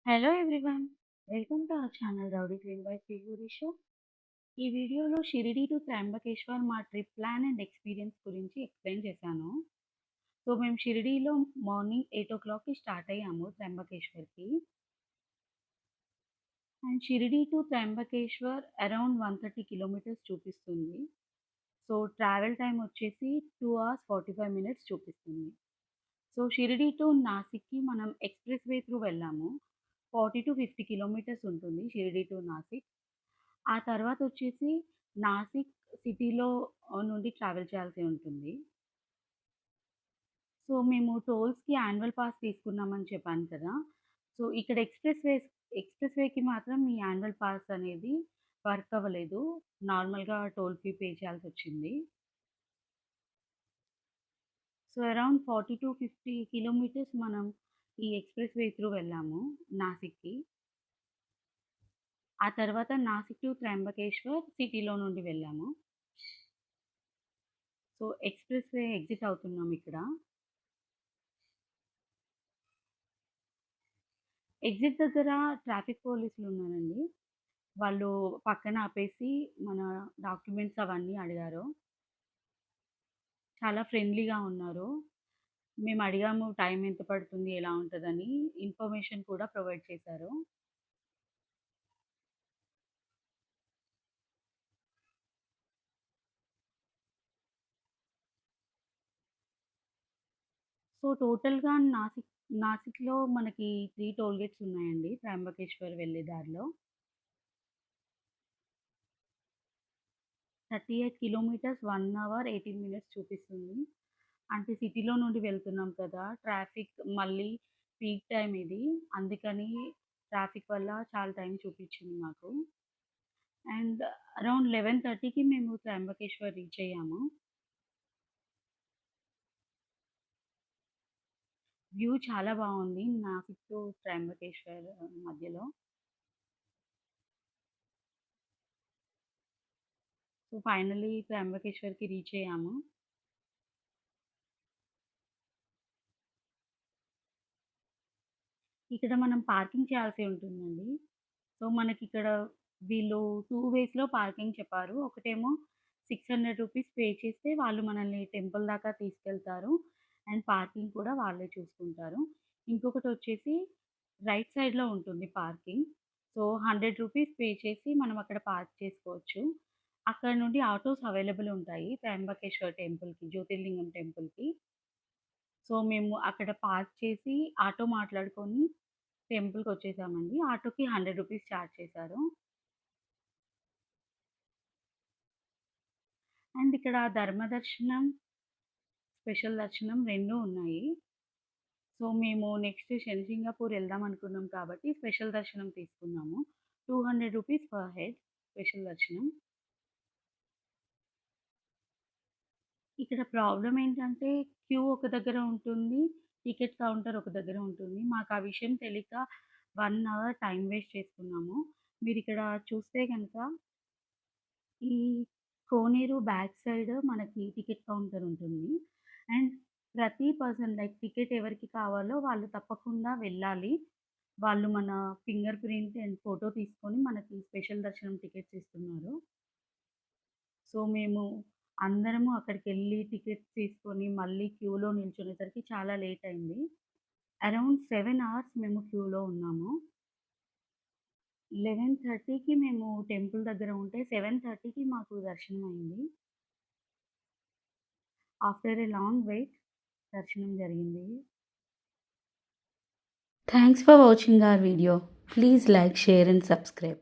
Hello everyone, welcome to our channel rowdy clean by Shri show. ఈ వీడియోలో Shirdi to Trimbakeshwar మా trip plan and experience గురించి explain చేశాను. So మేము షిరిడీలో మార్నింగ్ 8 o'clockకి స్టార్ట్ అయ్యాము త్రయంబకేశ్వర్కి. And Shirdi to Trimbakeshwar around 130 kilometres చూపిస్తుంది. సో ట్రావెల్ టైం వచ్చేసి 2 hours 45 minutes చూపిస్తుంది. సో షిరిడి టు నాసిక్కి మనం ఎక్స్ప్రెస్ వే త్రూ వెళ్ళాము. 40 to 50 కిలోమీటర్స్ ఉంటుంది షిరిడి టు నాసిక్. ఆ తర్వాత వచ్చేసి నాసిక్ సిటీలో నుండి ట్రావెల్ చేయాల్సి ఉంటుంది. సో మేము టోల్స్‌కి యాన్యువల్ పాస్ తీసుకున్నామని చెప్పాను కదా! సో ఇక్కడ ఎక్స్‌ప్రెస్ వేకి మాత్రం ఈ యాన్యువల్ పాస్ అనేది వర్క్ అవ్వలేదు. నార్మల్‌గా టోల్ ఫీ పే చేయాల్సొచ్చింది. సో అరౌండ్ 40 to 50 కిలోమీటర్స్ మనం ఈ ఎక్స్‌ప్రెస్ వే త్రూ వెళ్ళాము నాసిక్‌కి. ఆ తర్వాత నాసిక్ టు త్రయంబకేశ్వర్ సిటీలో నుండి వెళ్ళాము. సో ఎక్స్‌ప్రెస్ వే ఎగ్జిట్ అవుతున్నాం ఇక్కడ. ఎగ్జిట్ దగ్గర ట్రాఫిక్ పోలీసులున్నారండి. వాళ్ళు పక్కన ఆపేసి మన డాక్యుమెంట్స్ అవన్నీ అడిగారు. చాలా ఫ్రెండ్లీగా ఉన్నారు. మేము అడిగాము టైం ఎంత పడుతుంది, ఎలా ఉంటదని. ఇన్ఫర్మేషన్ కూడా ప్రొవైడ్ చేశారు. సో టోటల్‌గా నాసిక్‌లో మనకి 3 టోల్ గేట్స్ ఉన్నాయండి త్రయంబకేశ్వర్ వెళ్ళే దారిలో. 38 కిలోమీటర్స్ 1 hour 18 minutes చూపిస్తుంది. అంటే సిటీలో నుండి వెళ్తున్నాం కదా! ట్రాఫిక్ మళ్ళీ పీక్ టైమ్ ఇది. అందుకని ట్రాఫిక్ వల్ల చాలా టైం చూపిచ్చింది మాకు. అండ్ అరౌండ్ 11:30కి మేము త్రయంబకేశ్వర్ రీచ్ అయ్యాము. వ్యూ చాలా బావుంది. నాసిక్ టు త్రయంబకేశ్వర్ మధ్యలో. సో ఫైనల్లీ త్రయంబకేశ్వర్‌కి రీచ్ అయ్యాము. ఇక్కడ మనం పార్కింగ్ చేయాల్సి ఉంటుందండి. సో మనకిక్కడ వీళ్ళు 2 వేస్‌లో పార్కింగ్ చెప్పారు. ఒకటేమో ₹600 పే చేస్తే వాళ్ళు మనల్ని టెంపుల్ దాకా తీసుకెళ్తారు. అండ్ పార్కింగ్ కూడా వాళ్ళే చూసుకుంటారు. ఇంకొకటొచ్చేసి రైట్ సైడ్‌లో ఉంటుంది పార్కింగ్. సో ₹100 పే చేసి మనం అక్కడ పార్క్ చేసుకోవచ్చు. అక్కడ నుండి ఆటోస్ అవైలబుల్ ఉంటాయి త్రయంబకేశ్వర్ టెంపుల్‌కి, జ్యోతిర్లింగం టెంపుల్‌కి. సో మేము అక్కడ పార్క్ చేసి ఆటో మాట్లాడుకొని టెంపుల్‌కొచ్చేసామండి. ఆటోకి ₹100 చార్జ్ చేశారు. అండ్ ఇక్కడ ధర్మ దర్శనం, స్పెషల్ దర్శనం 2 ఉన్నాయి. సో మేము నెక్స్ట్ శనిసింగాపూర్ ఎళ్దాం అనుకున్నాం కాబట్టి స్పెషల్ దర్శనం తీసుకున్నాము. ₹200 పర్ హెడ్ స్పెషల్ దర్శనం. ఇక్కడ ప్రాబ్లమ్ ఏంటంటే క్యూ ఒక దగ్గర ఉంటుంది. టికెట్ కౌంటర్ ఒక దగ్గర ఉంటుంది. మాకు ఆ విషయం తెలియక 1 అవర్ టైమ్ వేస్ట్ చేసుకున్నాము. మీరిక్కడ చూస్తే గనక ఈ కోనేరు బ్యాక్ సైడ్ మనకి టికెట్ కౌంటర్ ఉంటుంది. అండ్ ప్రతి పర్సన్ లైక్ టికెట్ ఎవరికి కావాలో వాళ్ళు తప్పకుండా వెళ్ళాలి. వాళ్ళు మన ఫింగర్ ప్రింట్ అండ్ ఫోటో తీసుకొని మనకి స్పెషల్ దర్శనం టికెట్స్ ఇస్తున్నారు. సో మేము అందరము అక్కడికెళ్ళి టికెట్స్ తీసుకొని మళ్ళీ క్యూలో నిల్చునేసరికి చాలా లేట్ అయింది. అరౌండ్ 7 అవర్స్ మేము క్యూలో ఉన్నాము. 11:30కి మేము టెంపుల్ దగ్గర ఉంటే 7:30కి మాకు దర్శనం అయింది. ఆఫ్టర్ ఎ లాంగ్ వెయిట్ దర్శనం జరిగింది. Thanks for watching our video. Please like, share and subscribe.